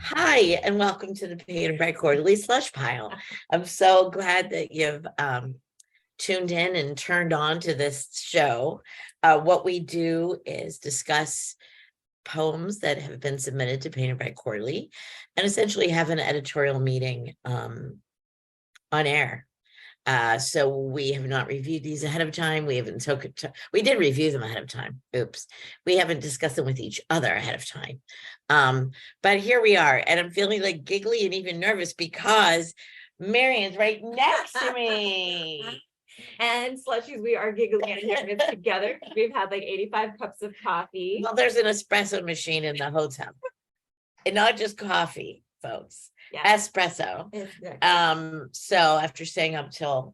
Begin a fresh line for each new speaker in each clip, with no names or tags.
Hi, and welcome to the Painted by Quarterly Slush Pile. I'm so glad that you've tuned in and turned on to this show. What we do is discuss poems that have been submitted to Painted by Quarterly and essentially have an editorial meeting on air. So we have not reviewed these ahead of time. We haven't we did review them ahead of time. Oops. We haven't discussed them with each other ahead of time. But here we are, and I'm feeling like giggly and even nervous because Marion's right next to me.
And Slushies, we are giggling and nervous together. We've had like 85 cups of coffee.
Well, there's an espresso machine in the hotel. And not just coffee, folks. Yes. Espresso. Exactly. So after staying up till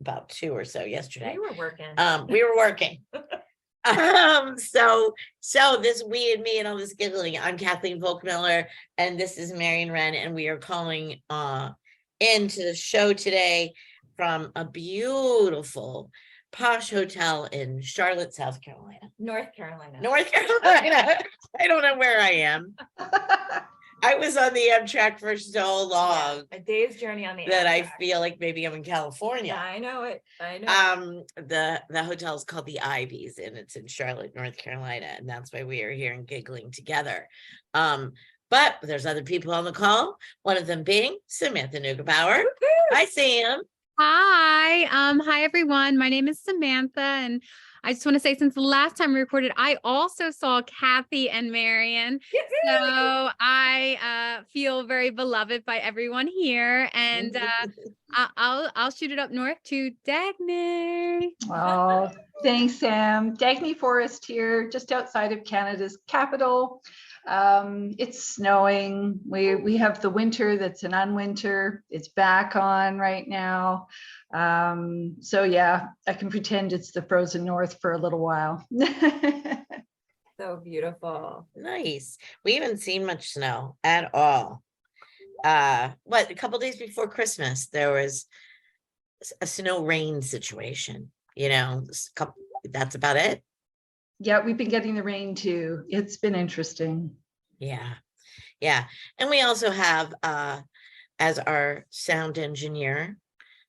about 2 or so yesterday,
we were working.
So this we and me and all this giggling. I'm Kathleen Volk, and this is Marion Wrenn, and we are calling into the show today from a beautiful posh hotel in Charlotte, South Carolina.
North Carolina.
I don't know where I am. I was on the Amtrak for so long.
Yeah, a day's journey on the
Amtrak. I feel like maybe I'm in California.
Yeah, I know it. I know.
The hotel is called the Ivies, and it's in Charlotte, North Carolina, and that's why we are here and giggling together. But there's other people on the call. One of them being Samantha Neugebauer. Hi, Sam.
Hi. Hi, everyone. My name is Samantha, and I just want to say, since the last time we recorded, I also saw Kathy and Marion. So I feel very beloved by everyone here, and I'll shoot it up north to Dagne.
Oh, thanks, Sam. Dagne, Forrest here, just outside of Canada's capital. It's snowing. We have the winter that's an unwinter. It's back on right now. So yeah, I can pretend it's the frozen north for a little while.
So beautiful.
Nice. We haven't seen much snow at all. A couple days before Christmas, there was a snow rain situation. That's about it.
Yeah, we've been getting the rain too. It's been interesting.
Yeah. And we also have as our sound engineer,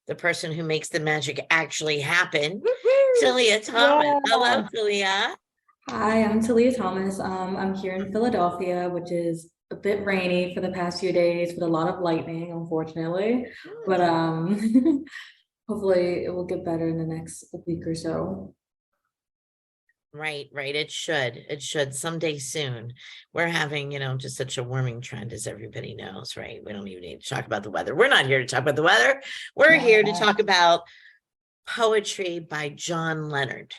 the person who makes the magic actually happen, Talia Thomas. Yeah. Hello, Talia.
Hi, I'm Talia Thomas. I'm here in Philadelphia, which is a bit rainy for the past few days with a lot of lightning, unfortunately. But hopefully it will get better in the next week or so.
Right. It should someday soon. We're having, just such a warming trend, as everybody knows, right? We don't even need to talk about the weather. We're not here to talk about the weather. We're here to talk about poetry by John Leonard.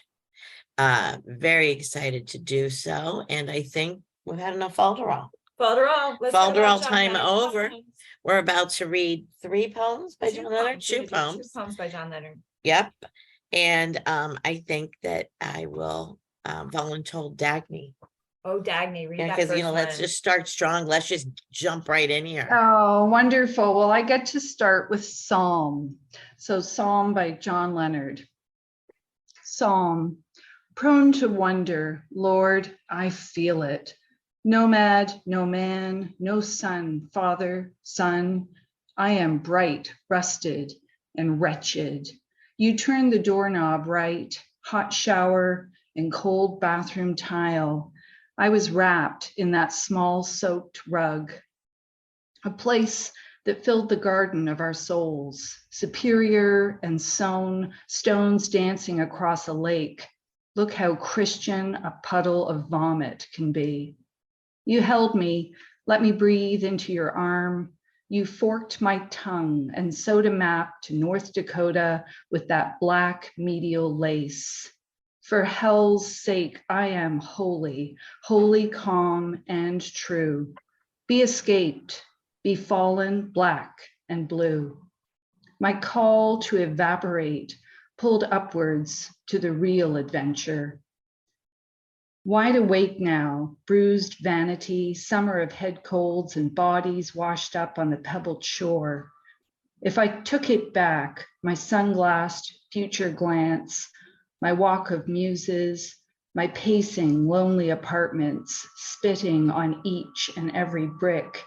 Very excited to do so. And I think we've had enough falderall. Falderall time over. We're about to read 3 poems by John Leonard. 2 poems.
2 poems by John Leonard.
Yep. And I think that I will volunteer Dagne.
Oh, Dagne, read that
because let's just start strong. Let's just jump right in here.
Oh, wonderful. Well, I get to start with Psalm. So Psalm by John Leonard. Psalm. Prone to wonder, Lord, I feel it. Nomad, no man, no son, father, son. I am bright, rusted, and wretched. You turn the doorknob right, hot shower and cold bathroom tile. I was wrapped in that small soaked rug. A place that filled the garden of our souls, superior and sown, stones dancing across a lake. Look how Christian a puddle of vomit can be. You held me, let me breathe into your arm. You forked my tongue and sewed a map to North Dakota with that black medial lace. For hell's sake, I am holy, holy, calm, and true. Be escaped, be fallen, black and blue. My call to evaporate, pulled upwards to the real adventure. Wide awake now, bruised vanity, summer of head colds and bodies washed up on the pebbled shore. If I took it back, my sunglassed future glance, my walk of muses, my pacing lonely apartments, spitting on each and every brick,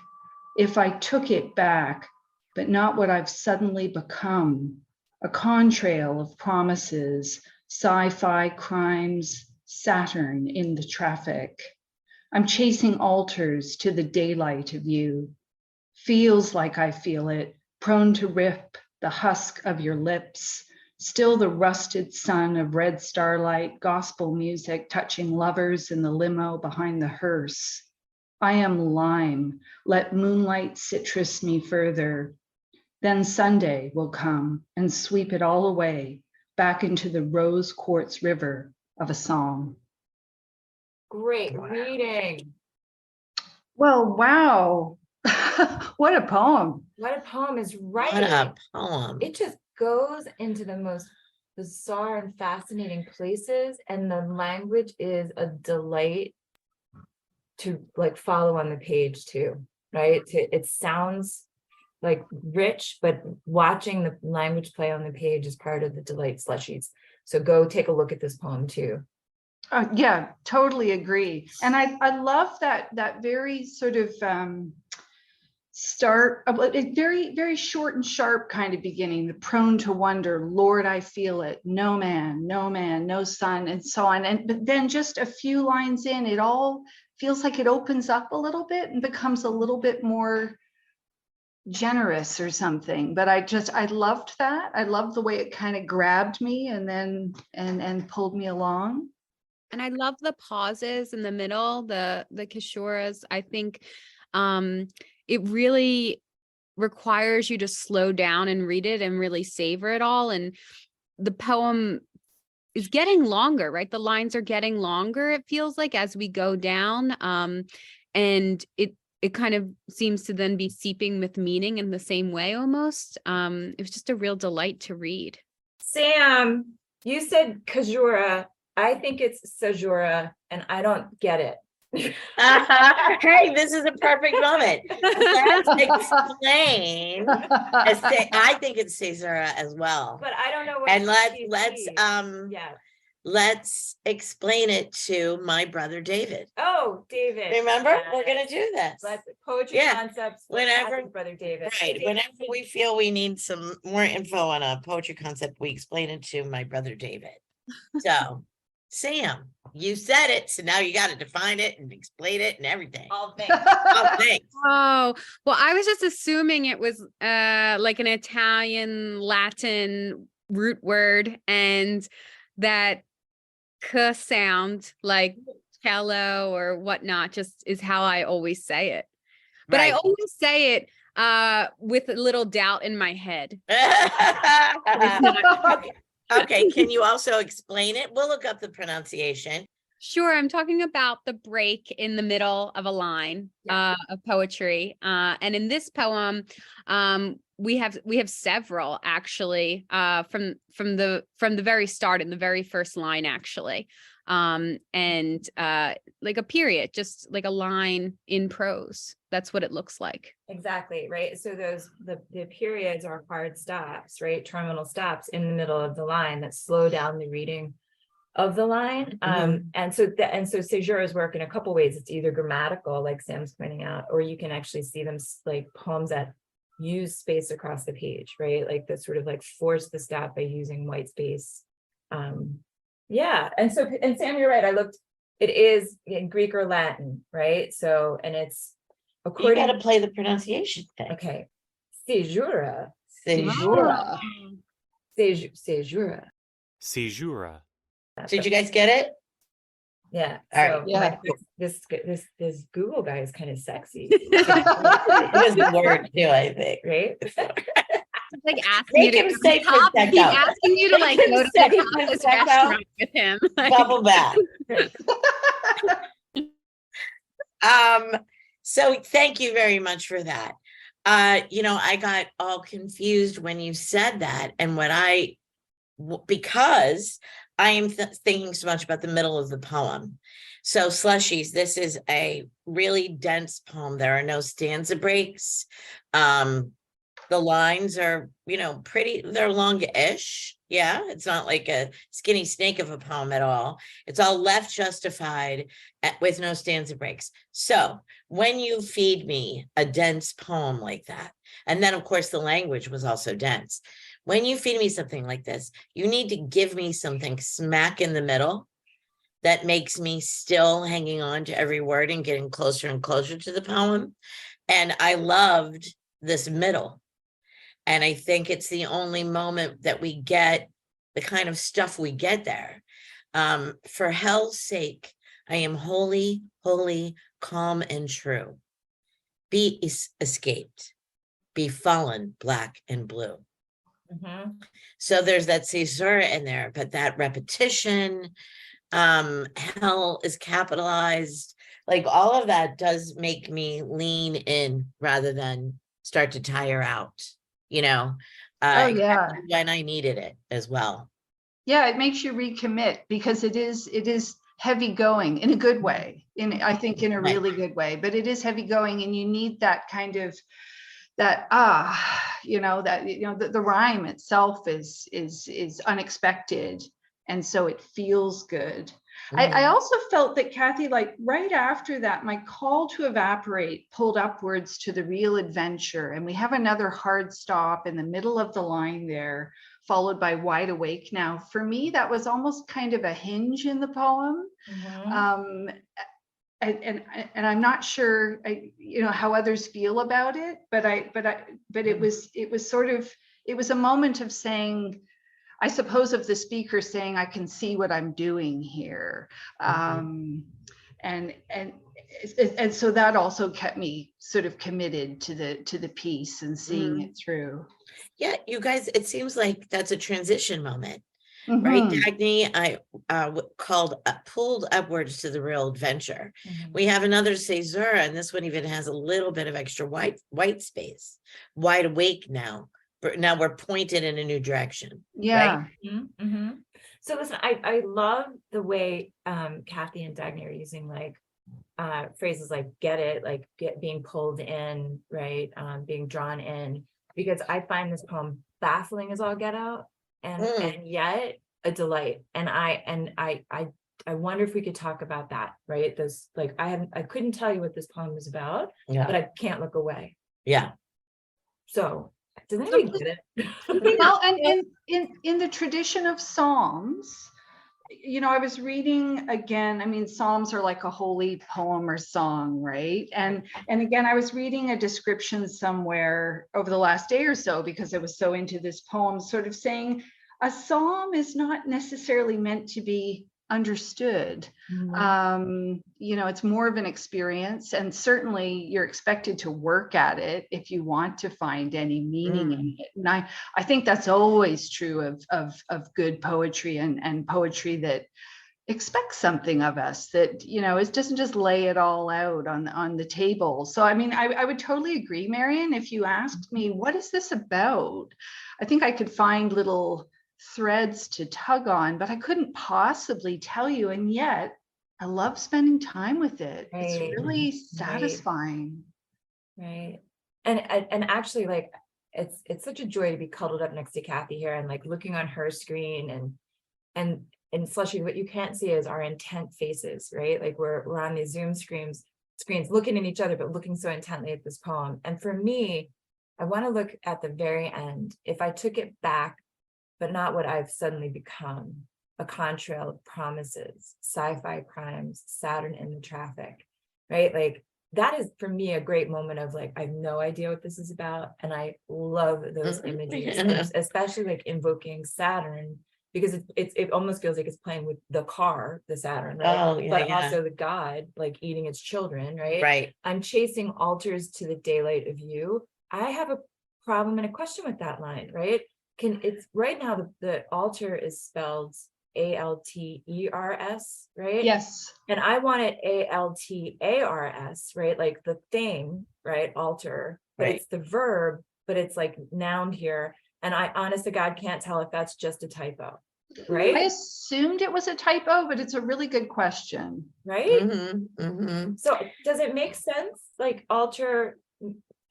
If I took it back, but not what I've suddenly become, a contrail of promises, sci-fi crimes, Saturn in the traffic. I'm chasing altars to the daylight of you. Feels like I feel it, prone to rip the husk of your lips, still the rusted sun of red starlight, gospel music touching lovers in the limo behind the hearse. I am lime, let moonlight citrus me further. Then Sunday will come and sweep it all away, back into the rose quartz river of a song.
Great reading.
Well, wow. What a poem.
What a poem is
What
right.
a poem.
It just goes into the most bizarre and fascinating places, and the language is a delight to like follow on the page too, right? It sounds like rich, but watching the language play on the page is part of the delight, Slushies. So go take a look at this poem too.
Yeah, totally agree. And I love that very sort of start, very, very short and sharp kind of beginning, the prone to wonder, Lord, I feel it, no man, no sun, and so on. But then just a few lines in, it all feels like it opens up a little bit and becomes a little bit more generous or something. But I loved that. I loved the way it kind of grabbed me and then and pulled me along.
And I love the pauses in the middle, the Caesuras. I think it really requires you to slow down and read it and really savor it all. And the poem is getting longer, right? The lines are getting longer, it feels like, as we go down. And it kind of seems to then be seeping with meaning in the same way almost. It was just a real delight to read.
Sam, you said Caesura. I think it's Caesura, and I don't get it.
Hey, this is a perfect moment. Let's explain. I think it's Caesura as well.
But I don't know what.
And
yeah.
let's explain it to my brother David.
Oh, David.
Remember,
yes.
we're gonna do this.
Let's poetry
Yeah.
concepts.
Whenever,
brother David.
right? Whenever we feel we need some more info on a poetry concept, we explain it to my brother David. So, Sam, you said it, so now you got to define it and explain it and everything.
All things.
Oh, thanks.
Oh, well, I was just assuming it was like an Italian Latin root word, and that k sound like cello or whatnot just is how I always say it. But I
Right.
always say it with a little doubt in my head. It's not-
Okay. Okay, can you also explain it? We'll look up the pronunciation.
Sure, I'm talking about the break in the middle of a line of poetry. And in this poem, we have several actually from the very start, in the very first line actually. And like a period, just like a line in prose. That's what it looks like.
Exactly, right? So the periods are hard stops, right? Terminal stops in the middle of the line that slow down the reading of the line. And so Caesura's work in a couple ways. It's either grammatical, like Sam's pointing out, or you can actually see them like poems that use space across the page, right? Like that sort of like force the stop by using white space. Yeah, and Sam, you're right. I looked, it is in Greek or Latin, right? So, and it's
You
according.
got to play the pronunciation thing.
Okay, Caesura,
Caesura.
Caesura.
Caesura.
Did you guys get it?
Yeah.
All
So
right.
Yeah.
this Google guy is kind of sexy,
It was the word too, I think.
right?
It's like asking you
Make
to
him
go to
stay
the
for
top.
checkout.
He's asking you to like
Make him
go to
stay
the
for
top of this
checkout.
restaurant with him. Like,
Bubble bath. So thank you very much for that. I got all confused when you said that, and because I am thinking so much about the middle of the poem. So Slushies, this is a really dense poem. There are no stanza breaks. The lines are, they're long-ish. Yeah, it's not like a skinny snake of a poem at all. It's all left justified with no stanza breaks. So when you feed me a dense poem like that, and then of course the language was also dense. When you feed me something like this, you need to give me something smack in the middle that makes me still hanging on to every word and getting closer and closer to the poem. And I loved this middle. And I think it's the only moment that we get the kind of stuff we get there. For hell's sake, I am holy, holy, calm, and true. Be escaped, be fallen, black and blue. So there's that Caesura in there, but that repetition, hell is capitalized, like all of that does make me lean in rather than start to tire out.
Oh yeah.
When I needed it as well.
Yeah, it makes you recommit because it is heavy going in a good way. I think in a really good way, but it is heavy going, and you need that kind of the rhyme itself is unexpected, and so it feels good. I also felt that Kathy, like right after that, my call to evaporate pulled upwards to the real adventure. And we have another hard stop in the middle of the line there, followed by wide awake now. For me, that was almost kind of a hinge in the poem. And I'm not sure, how others feel about it, but it was a moment of saying, I suppose, of the speaker saying, I can see what I'm doing here. And so that also kept me sort of committed to the piece and seeing it through.
Yeah, you guys, it seems like that's a transition moment, right? Dagne, I pulled upwards to the real adventure. We have another Caesura, and this one even has a little bit of extra white space. Wide awake now. Now we're pointed in a new direction.
Yeah.
Right?
So listen, I love the way Kathy and Dagne are using like phrases like get it, like being pulled in, right? Being drawn in, because I find this poem baffling as all get out, and yet a delight. And I wonder if we could talk about that, right? Those, like, I couldn't tell you what this poem is about, but I can't look away.
Yeah.
So does anybody get it?
Well, and in the tradition of Psalms, I was reading again, Psalms are like a holy poem or song, right? And again, I was reading a description somewhere over the last day or so, because I was so into this poem, sort of saying a psalm is not necessarily meant to be understood. It's more of an experience, and certainly you're expected to work at it if you want to find any meaning in it. And I think that's always true of good poetry and poetry that expects something of us, that it doesn't just lay it all out on the table. So I would totally agree, Marion. If you asked me, what is this about, I think I could find little threads to tug on, but I couldn't possibly tell you. And yet I love spending time with it. Right. It's really satisfying.
Right. And actually, like, it's such a joy to be cuddled up next to Kathy here and like looking on her screen, and Slushy, what you can't see is our intent faces, right? Like we're on these Zoom screens looking at each other, but looking so intently at this poem. And for me, I want to look at the very end. If I took it back, but not what I've suddenly become, a contrail of promises, sci-fi crimes, Saturn in the traffic, right? Like that is for me a great moment of like, I have no idea what this is about. And I love those images, especially like invoking Saturn, because it almost feels like it's playing with the car, the Saturn, right? But also the God, like eating its children, right?
Right.
I'm chasing altars to the daylight of you. I have a problem and a question with that line, right? It's right now the altar is spelled ALTERS, right?
Yes.
And I want it ALTARS, right? Like the thing, right? Altar, but it's the verb, but it's like noun here. And I honest to God can't tell if that's just a typo, right?
I assumed it was a typo, but it's a really good question.
Right? So does it make sense? Like altar,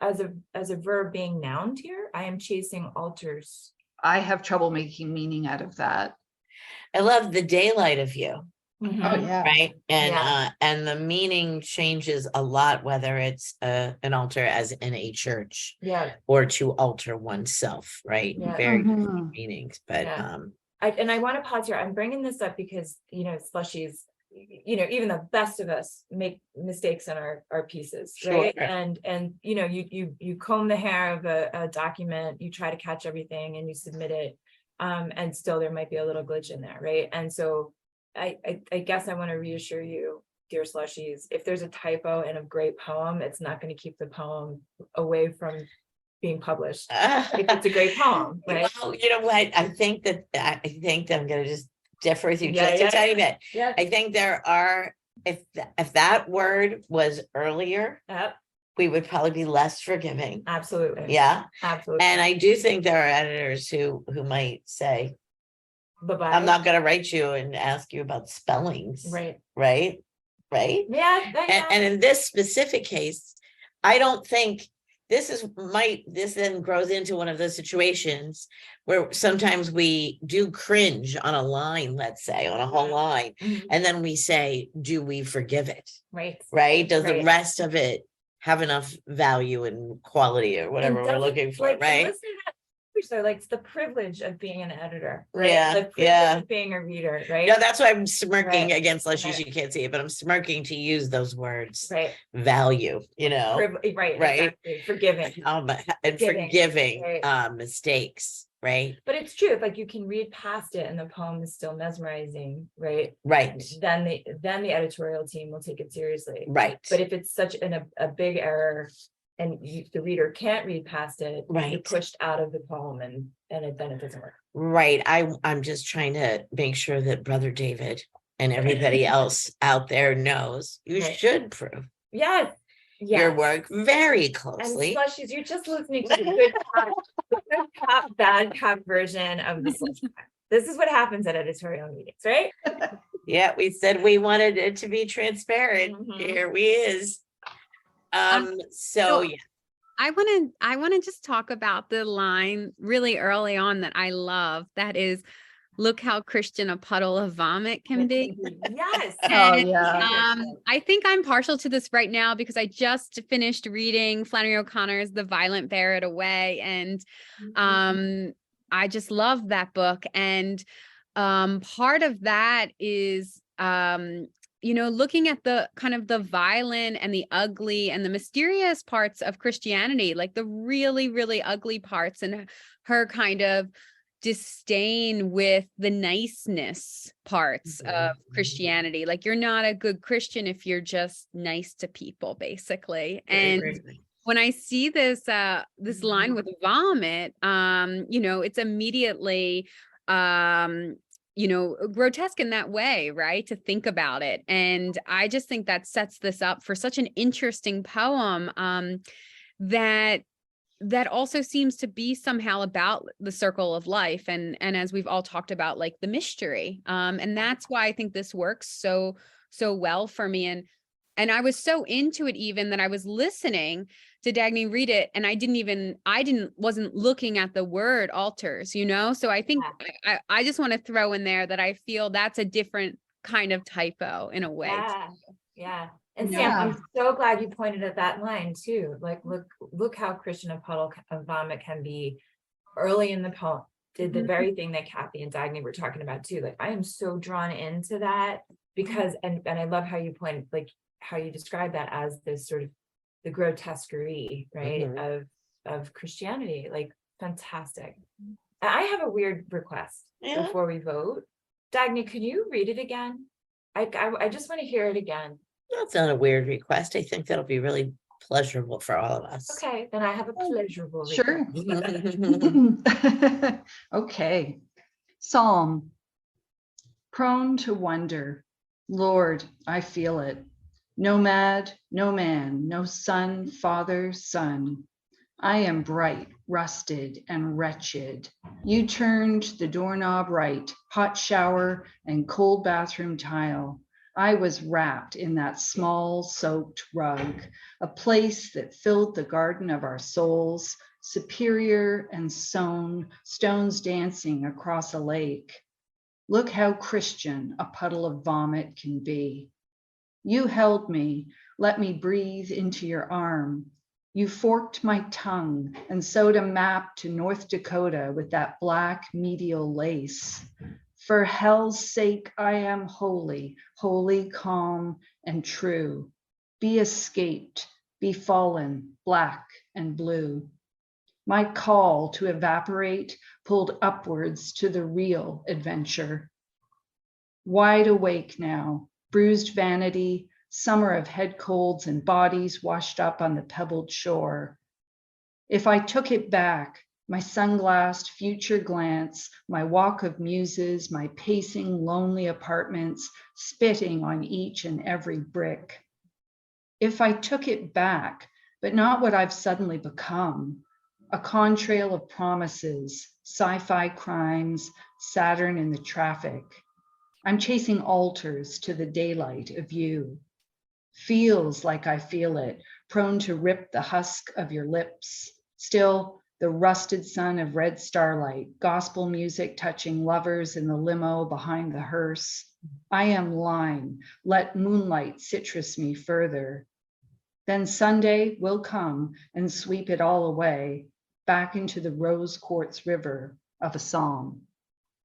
as a verb being noun here, I am chasing altars.
I have trouble making meaning out of that.
I love the daylight of you,
Oh, yeah.
right? And
Yeah.
and the meaning changes a lot, whether it's an altar as in a church
Yeah.
or to alter oneself, right?
Yeah.
Very
Mhm.
different meanings, but
Yeah. I want to pause here. I'm bringing this up because, Slushies, even the best of us make mistakes in our pieces, right?
Sure.
And you comb the hair of a document, you try to catch everything and you submit it. And still there might be a little glitch in there, right? And so I guess I want to reassure you, dear Slushies, if there's a typo in a great poem, it's not going to keep the poem away from being published. If it's a great poem, right?
Well, you know what? I think that I'm going to just differ with you
Yeah,
just a tiny bit.
Yeah.
I think there are, if that word was earlier,
Yep.
we would probably be less forgiving.
Absolutely.
Yeah.
Absolutely.
And I do think there are editors who might say,
Bye-bye.
I'm not going to write you and ask you about spellings.
Right.
Right.
Yeah.
And in this specific case, I don't think this then grows into one of those situations where sometimes we do cringe on a line, let's say, on a whole line.
Mhm.
And then we say, do we forgive it?
Right.
Right. Does the
Right.
rest of it have enough value and quality or whatever
And
we're
doesn't,
looking for?
like,
Right.
listen to that, so like it's the privilege of being an editor, right?
Yeah,
The privilege
yeah.
of being a reader, right?
No, that's why I'm smirking
Right.
against Slushies.
Right.
You can't see it, but I'm smirking to use those words.
Right.
Value,
Right.
Right.
Exactly. Forgiving.
And forgiving
Right.
mistakes, right?
But it's true. If like you can read past it and the poem is still mesmerizing, right?
Right,
Then the editorial team will take it seriously.
right.
But if it's such a big error and the reader can't read past it, you're
Right.
pushed out of the poem and then it doesn't work.
Right. I'm just trying to make sure that Brother David and everybody else out there knows you
Right.
should prove
Yes.
your work very
And
closely.
Slushies, you're just listening to the good cop, bad cop version of the slush pile. This is what happens at editorial meetings, right?
Yeah, we said we wanted it to be transparent.
Mhm.
Here we is. So yeah.
I want to just talk about the line really early on that I love. That is, look how Christian a puddle of vomit can be.
Yes.
Oh,
And,
yeah.
I think I'm partial to this right now because I just finished reading Flannery O'Connor's The Violent Bear It Away. And I just love that book. And part of that is looking at the kind of the violent and the ugly and the mysterious parts of Christianity, like the really, really ugly parts, and her kind of disdain with the niceness parts of Christianity. Like, you're not a good Christian if you're just nice to people, basically. And when I see this line with vomit, it's immediately grotesque in that way, right? To think about it. And I just think that sets this up for such an interesting poem that also seems to be somehow about the circle of life. And as we've all talked about, like the mystery. And that's why I think this works so well for me. And I was so into it even that I was listening to Dagne read it, and wasn't looking at the word altars, So I think I just want to throw in there that I feel that's a different kind of typo in a way.
Yeah. And
Yeah.
Sam, I'm so glad you pointed at that line too. Like, look how Christian a puddle of vomit can be. Early in the poem, did the very thing that Kathy and Dagne were talking about too. Like, I am so drawn into that because, and I love how you point, like how you describe that as this sort of the grotesquerie, right, of Christianity. Like, fantastic. I have a weird request before we vote. Dagne, can you read it again? I just want to hear it again.
That's not a weird request. I think that'll be really pleasurable for all of us.
Okay, then I have a pleasurable
Sure.
request.
Okay. Psalm. Prone to wonder. Lord, I feel it. Nomad, no man, no son, father, son. I am bright, rusted, and wretched. You turned the doorknob right, hot shower and cold bathroom tile. I was wrapped in that small soaked rug, a place that filled the garden of our souls, superior and sown, stones dancing across a lake. Look how Christian a puddle of vomit can be. You held me, let me breathe into your arm. You forked my tongue and sewed a map to North Dakota with that black medial lace. For hell's sake, I am holy, holy, calm, and true. Be escaped, be fallen, black and blue. My call to evaporate pulled upwards to the real adventure. Wide awake now, bruised vanity, summer of head colds and bodies washed up on the pebbled shore. If I took it back, my sunglassed future glance, my walk of muses, my pacing lonely apartments, spitting on each and every brick. If I took it back, but not what I've suddenly become, a contrail of promises, sci-fi crimes, Saturn in the traffic. I'm chasing altars to the daylight of you. Feels like I feel it, prone to rip the husk of your lips. Still, the rusted sun of red starlight, gospel music touching lovers in the limo behind the hearse. I am lime, let moonlight citrus me further. Then Sunday will come and sweep it all away, back into the rose quartz river of a psalm.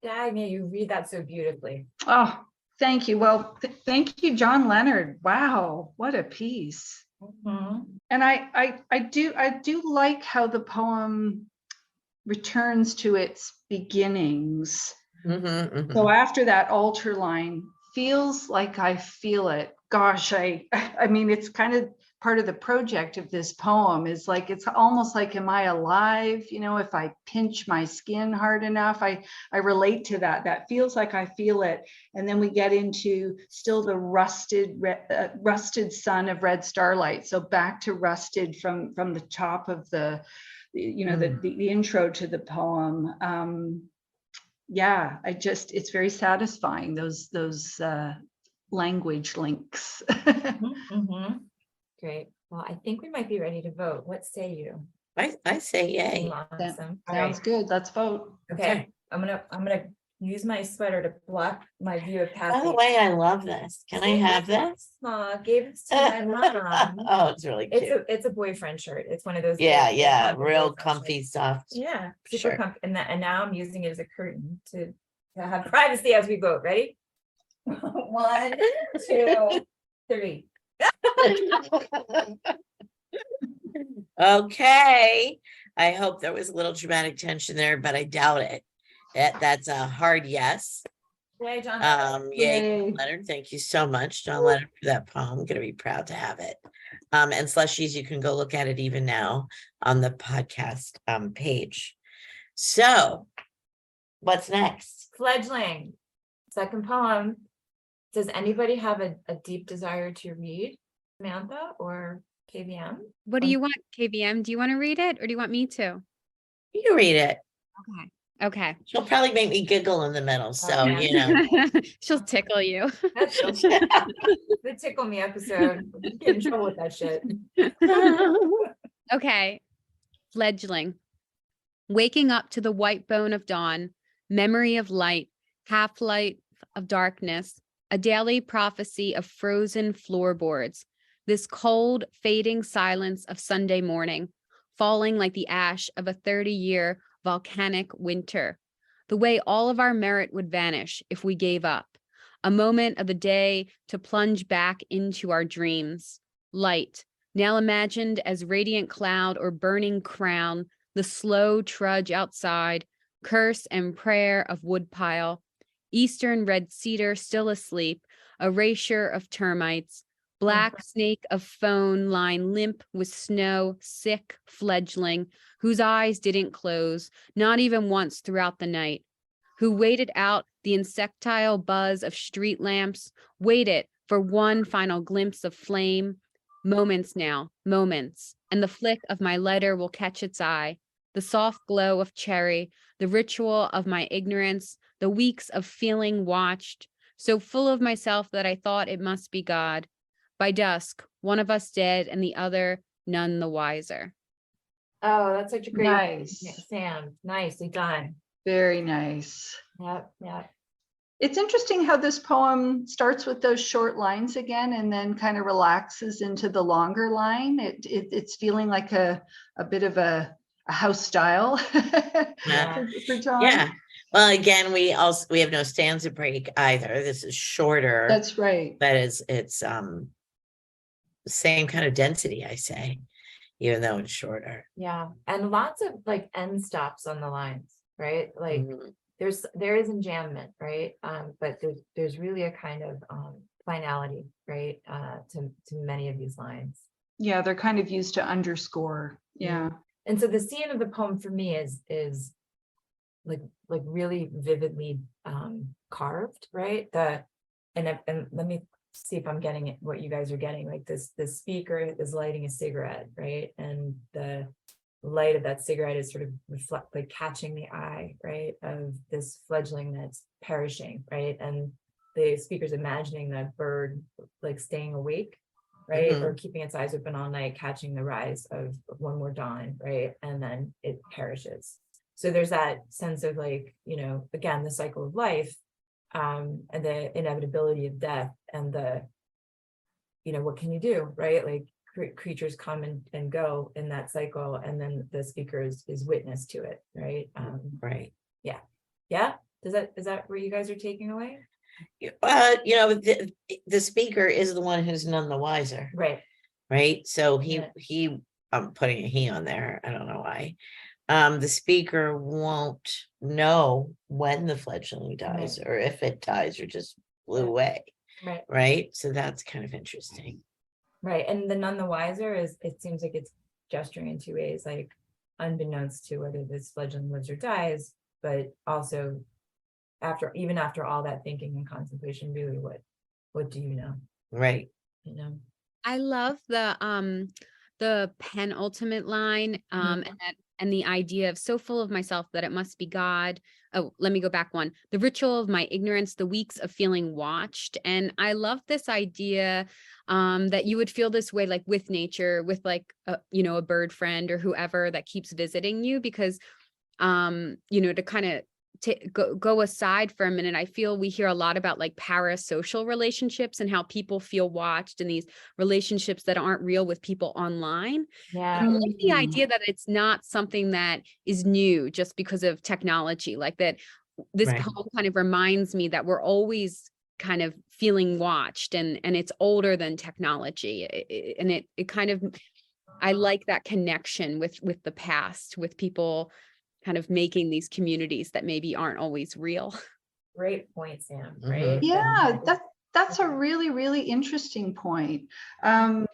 Dagne, you read that so beautifully.
Oh, thank you. Well, thank you, John Leonard. Wow, what a piece.
Mm-hmm.
And I do like how the poem returns to its beginnings. So after that altar line, feels like I feel it. Gosh, I mean, it's kind of part of the project of this poem is like, it's almost like, am I alive? You know, if I pinch my skin hard enough, I relate to that. That feels like I feel it. And then we get into still the rusted sun of red starlight. So back to rusted from the top of the, you know, the intro to the poem. Yeah, it's very satisfying, those language links.
Mm-hmm. Great. Well, I think we might be ready to vote. What say you?
I say yay.
Awesome.
Sounds good. Let's vote.
Okay. I'm gonna use my sweater to block my view of
By the
Kathy.
way, I love this. Can I have this?
Aw, gave this to my mom.
Oh, it's really cute.
It's a boyfriend shirt. It's one of those.
Yeah,
comfy
real
boyfriend
comfy,
shirts.
soft.
Yeah, super
Sure.
comfy. And now I'm using it as a curtain to have privacy as we vote. Ready? 1, 2, 3.
Okay, I hope there was a little dramatic tension there, but I doubt it. That's a hard yes.
Yay, John.
Yay, Leonard. Thank you so much, John Leonard, for that poem. I'm gonna be proud to have it. And Slushies, you can go look at it even now on the podcast page. So what's next?
Fledgling. Second poem. Does anybody have a deep desire to read, Samantha or KVM?
What do you want, KVM? Do you want to read it or do you want me to?
You can read it.
Okay.
She'll probably make me giggle in the middle. So,
Okay.
you know.
She'll tickle you.
That's the tickle me episode. Get in trouble with that shit.
Okay. Fledgling. Waking up to the white bone of dawn, memory of light, half-light of darkness, a daily prophecy of frozen floorboards, this cold, fading silence of Sunday morning, falling like the ash of a 30-year volcanic winter, the way all of our merit would vanish if we gave up, a moment of the day to plunge back into our dreams. Light, now imagined as radiant cloud or burning crown, the slow trudge outside, curse and prayer of woodpile, eastern red cedar still asleep, erasure of termites, black snake of phone line limp with snow, sick fledgling, whose eyes didn't close, not even once throughout the night, who waited out the insectile buzz of street lamps, waited for one final glimpse of flame. Moments now, moments, and the flick of my lighter will catch its eye, the soft glow of cherry, the ritual of my ignorance, the weeks of feeling watched, so full of myself that I thought it must be God. By dusk, one of us dead and the other none the wiser.
Oh, that's such a great,
Nice.
Sam, nicely done.
Very nice.
Yep, yep.
It's interesting how this poem starts with those short lines again and then kind of relaxes into the longer line. It's feeling like a bit of a house style
Yeah.
for John.
Yeah. Well, again, we have no stanza break either. This is shorter.
That's right.
But it's same kind of density, I say, even though it's shorter.
Yeah, and lots of like end stops on the lines, right? Like
Mhm.
there is enjambment, right? But there's really a kind of finality, right? To many of these lines.
Yeah, they're kind of used to underscore. Yeah.
And so the scene of the poem for me is like really vividly carved, right? And let me see if I'm getting it, what you guys are getting. Like the speaker is lighting a cigarette, right? And the light of that cigarette is sort of like catching the eye, right, of this fledgling that's perishing, right? And the speaker's imagining that bird like staying awake, right, or keeping its eyes open all night, catching the rise of one more dawn, right, and then it perishes. So there's that sense of like, again, the cycle of life, and the inevitability of death, and the, what can you do, right? Like creatures come and go in that cycle, and then the speaker is witness to it, right?
Right.
Yeah. Is that where you guys are taking away?
The speaker is the one who's none the wiser. Right. So he I'm putting a he on there. I don't know why. The speaker won't know when the fledgling dies, or if it dies or just blew away. Right. So that's kind of interesting.
Right. And the none the wiser it seems like it's gesturing in two ways, like unbeknownst to whether this fledgling lives or dies, but also after all that thinking and contemplation, really what do you know?
Right.
I love the penultimate line, and the idea of so full of myself that it must be God. Oh, let me go back one. The ritual of my ignorance, the weeks of feeling watched. And I love this idea that you would feel this way, like with nature, with like, a bird friend or whoever that keeps visiting you, because, to kind of go aside for a minute, I feel we hear a lot about like parasocial relationships and how people feel watched in these relationships that aren't real with people online.
Yeah.
And I like the idea that it's not something that is new just because of technology, like that this poem kind of reminds me that we're always kind of feeling watched, and it's older than technology. And it kind of, I like that connection with the past, with people kind of making these communities that maybe aren't always real.
Great point, Sam. Right.
Yeah, that's a really, really interesting point. That's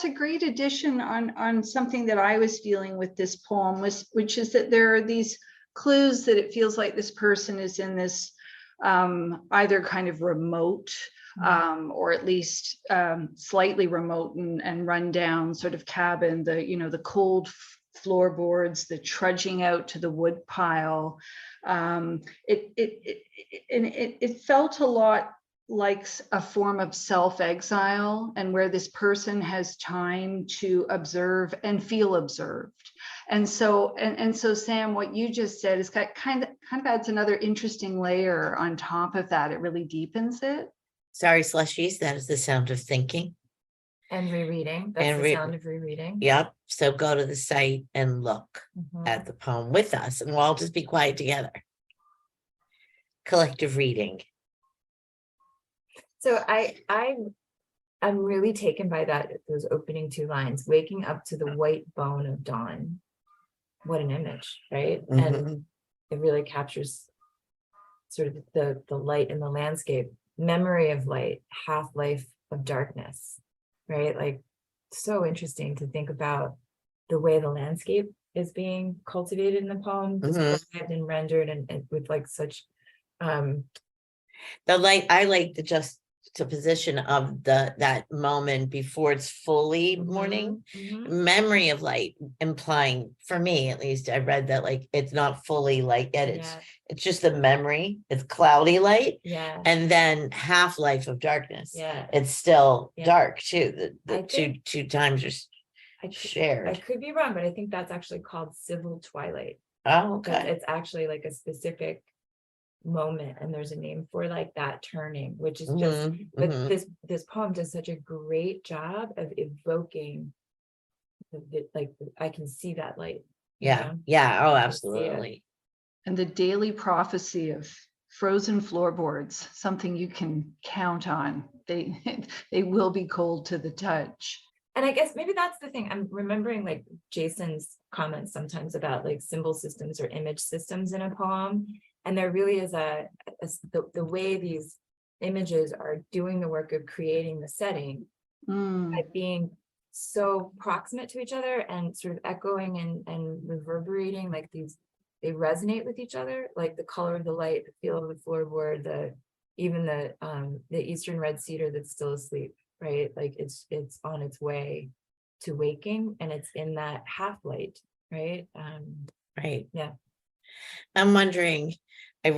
a great addition on something that I was feeling with this poem, which is that there are these clues that it feels like this person is in this either kind of remote or at least slightly remote and run down sort of cabin, the cold floorboards, the trudging out to the wood pile. It felt a lot like a form of self-exile, and where this person has time to observe and feel observed. And so Sam, what you just said is kind of adds another interesting layer on top of that. It really deepens it.
Sorry, Slushies, that is the sound of thinking.
And rereading. That's the sound of rereading.
Yep. So go to the site and look at the poem with us, and we'll all just be quiet together. Collective reading.
So I'm really taken by those opening two lines, waking up to the white bone of dawn. What an image, right? And it really captures sort of the light in the landscape, memory of light, half-life of darkness, right? Like, so interesting to think about the way the landscape is being cultivated in the poem, described and rendered, and with like such
the light. I like the juxtaposition of that moment before it's fully morning.
Mhm.
Memory of light, implying, for me at least, I read that like it's not fully light yet.
Yeah.
It's just the memory. It's cloudy light,
Yeah.
and then half-life of darkness.
Yeah.
It's still
Yeah.
dark too. The
I think-
two times are
I
shared.
could be wrong, but I think that's actually called civil twilight.
Oh,
That's-
okay.
It's actually like a specific moment, and there's a name for like that turning, which is just,
Mhm,
but
mhm.
this poem does such a great job of evoking like, I can see that light. you
Yeah,
know?
yeah. Oh,
I can see it.
absolutely.
And the daily prophecy of frozen floorboards, something you can count on. They they will be cold to the touch.
And I guess maybe that's the thing. I'm remembering like Jason's comments sometimes about like symbol systems or image systems in a poem. And there really is the way these images are doing the work of creating the setting
Mm,
by being so proximate to each other and sort of echoing and reverberating, like they resonate with each other, like the color of the light, the feel of the floorboard, even the eastern red cedar that's still asleep, right? Like it's on its way to waking, and it's in that half light, right?
Right.
Yeah.
I'm wondering, I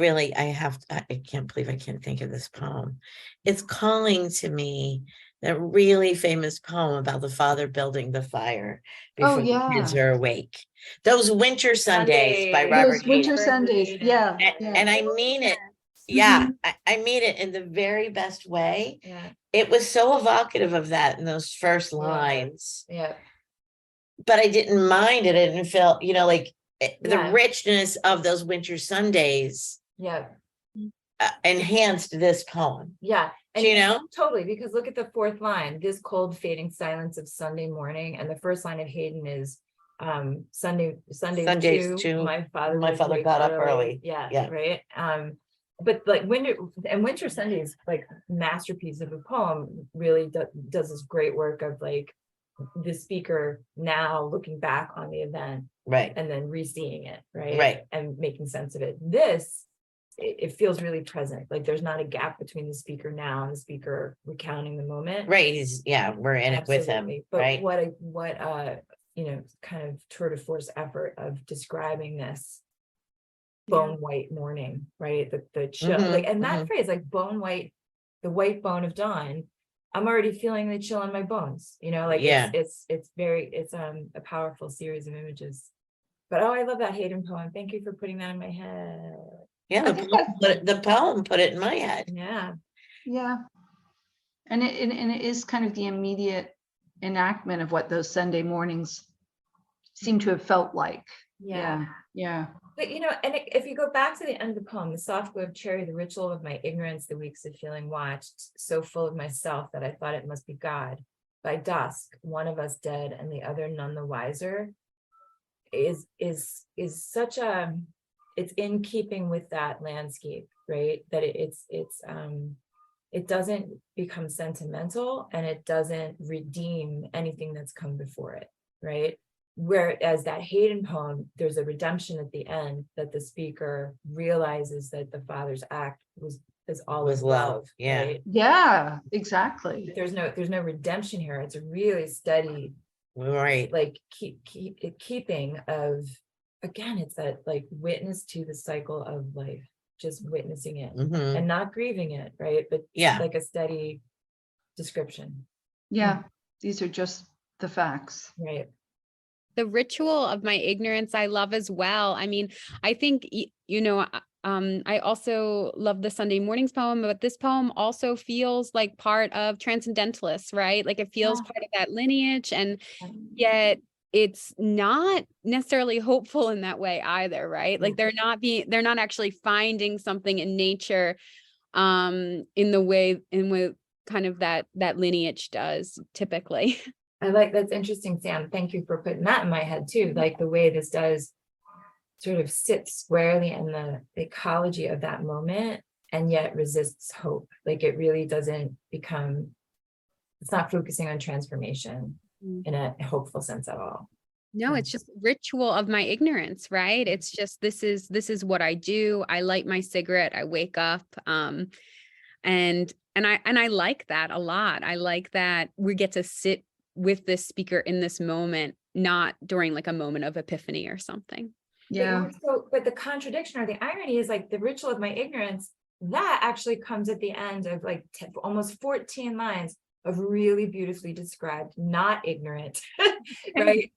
can't believe I can't think of this poem. It's calling to me that really famous poem about the father building the fire
Oh,
before the kids
yeah.
are awake. Those Winter Sundays by
Sunday.
Robert
those winter
Hayden.
Sundays. Yeah. yeah.
And I mean it. Yeah, I mean it in the very best way.
Yeah.
It was so evocative of that in those first lines,
Yeah.
but I didn't mind it. I didn't feel, like the
Yeah.
richness of those winter Sundays
Yeah.
enhanced this poem.
Yeah. And
You know?
totally, because look at the fourth line, this cold fading silence of Sunday morning. And the first line of Hayden is Sundays
Sundays
too,
too,
my father
my
would
father
wake
got up early.
Yeah,
Yeah.
right. But like Winter Sundays, like masterpiece of a poem, really does this great work of like the speaker now looking back on the event
Right.
and then re-seeing it, right?
Right.
And making sense of it. It feels really present. Like there's not a gap between the speaker now and the speaker recounting the moment.
Right. We're in it with him.
Absolutely. But
Right.
what kind of tour de force effort of describing this bone white morning, right? The chill, like, and that phrase, like bone white, the white bone of dawn. I'm already feeling the chill in my bones, like it's a powerful series of images. But I love that Hayden poem. Thank you for putting that in my head.
Yeah, the poem put it in my head.
Yeah.
Yeah. And it is kind of the immediate enactment of what those Sunday mornings seem to have felt like.
Yeah.
Yeah.
But and if you go back to the end of the poem, the soft glow of cherry, the ritual of my ignorance, the weeks of feeling watched, so full of myself that I thought it must be God. By dusk, one of us dead and the other none the wiser, is such a, it's in keeping with that landscape, right? That it doesn't become sentimental and it doesn't redeem anything that's come before it, right? Whereas that Hayden poem, there's a redemption at the end that the speaker realizes that the father's act is always love.
Yeah.
Right?
Yeah, exactly.
There's no redemption here. It's a really steady,
Right.
like keeping of, again, it's that like witness to the cycle of life, just witnessing it and not grieving it, right? But like a steady description.
Yeah, these are just the facts.
Right.
The ritual of my ignorance, I love as well. I mean, I think, I also love the Sunday mornings poem, but this poem also feels like part of Transcendentalists, right? Like it feels part of that lineage, and yet it's not necessarily hopeful in that way either, right? Like they're not actually finding something in nature, in the way kind of that lineage does typically.
That's interesting, Sam. Thank you for putting that in my head too. Like the way this does sort of sit squarely in the ecology of that moment and yet resists hope. Like it really doesn't become, it's not focusing on transformation in a hopeful sense at all.
No, it's just ritual of my ignorance, right? It's just, this is what I do. I light my cigarette, I wake up, and I like that a lot. I like that we get to sit with this speaker in this moment, not during like a moment of epiphany or something.
Yeah.
But the contradiction or the irony is like the ritual of my ignorance, that actually comes at the end of like almost 14 lines of really beautifully described, not ignorant, right?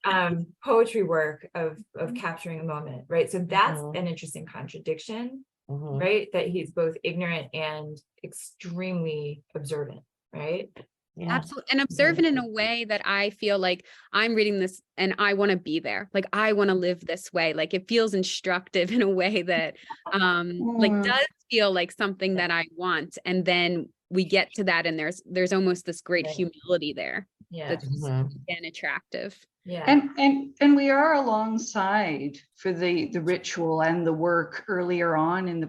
Poetry work of capturing a moment, right? So that's an interesting contradiction, right? That he's both ignorant and extremely observant, right?
Yeah.
Absolutely. And observant in a way that I feel like I'm reading this and I want to be there. Like I want to live this way. Like it feels instructive in a way that like does feel like something that I want. And then we get to that and there's almost this great humility there.
Yeah.
That's again attractive.
Yeah.
And we are alongside for the ritual and the work earlier on in the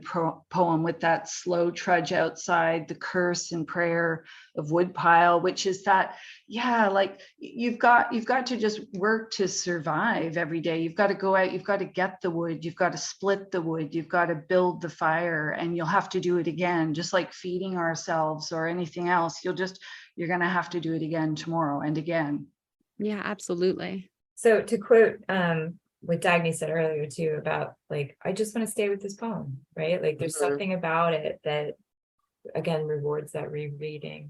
poem with that slow trudge outside, the curse and prayer of woodpile, which is that, yeah, like you've got to just work to survive every day. You've got to go out, you've got to get the wood, you've got to split the wood, you've got to build the fire, and you'll have to do it again, just like feeding ourselves or anything else. You're going to have to do it again tomorrow and again.
Yeah, absolutely.
So to quote what Dagne said earlier too about like, I just want to stay with this poem, right? Like there's something about it that again rewards that rereading.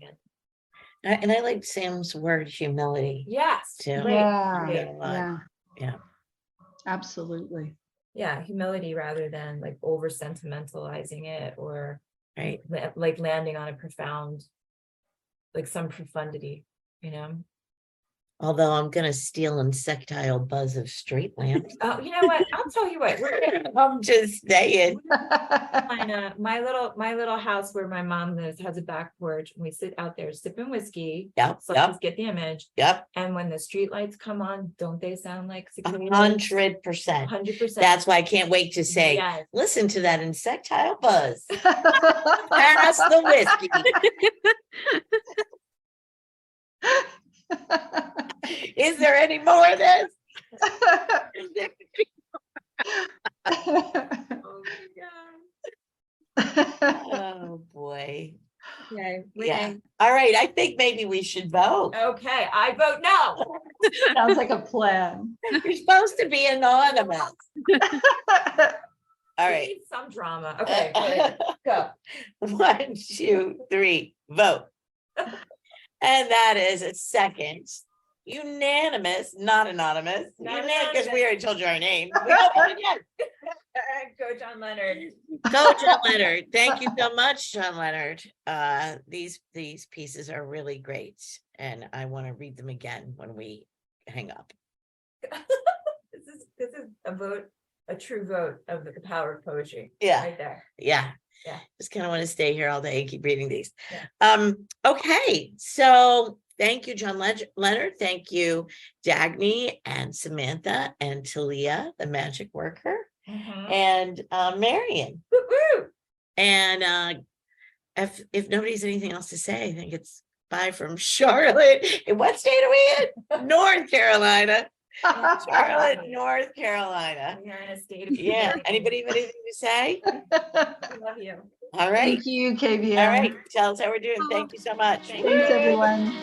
And I like Sam's word humility.
Yes.
Too.
Yeah. Absolutely.
Yeah, humility rather than like over sentimentalizing it or
Right.
like landing on a profound, like some profundity, you know.
Although I'm gonna steal insectile buzz of street lamps.
Oh, you know what? I'll tell you what.
I'm just saying.
My little house where my mom lives has a back porch. And we sit out there sipping whiskey.
Yep.
Slushies, get the image.
Yep.
And when the street lights come on, don't they sound like
100%.
100%.
That's why I can't wait to say,
Yes.
listen to that insectile buzz. Pass the whiskey. Is there any more of this? Oh boy.
Okay.
Yeah. All right. I think maybe we should vote.
Okay. I vote no.
Sounds like a plan.
You're supposed to be anonymous. All
We
right.
need some drama. Okay. Go.
1, 2, 3, vote. And that is a second. Unanimous, not anonymous.
Not
Unanimous, because we already told you our name. We don't vote again.
Go John Leonard.
Go, John Leonard. Thank you so much, John Leonard. These pieces are really great, and I want to read them again when we hang up.
This is a vote, a true vote of the power of poetry.
Yeah.
Right there.
Yeah.
Yeah.
Just kind of want to stay here all day and keep reading these.
Yeah.
Okay. So thank you, John Leonard. Thank you, Dagne and Samantha and Talia, the magic worker, and Marion.
Woo-woo.
And if nobody has anything else to say, I think it's bye from Charlotte. In what state are we in? North Carolina. Charlotte, North Carolina.
We are in a state of
Anybody have anything to say?
We love you.
All right.
Thank you, KBM.
All right. Tell us how we're doing. Thank you so much.
Thank
Thanks, everyone.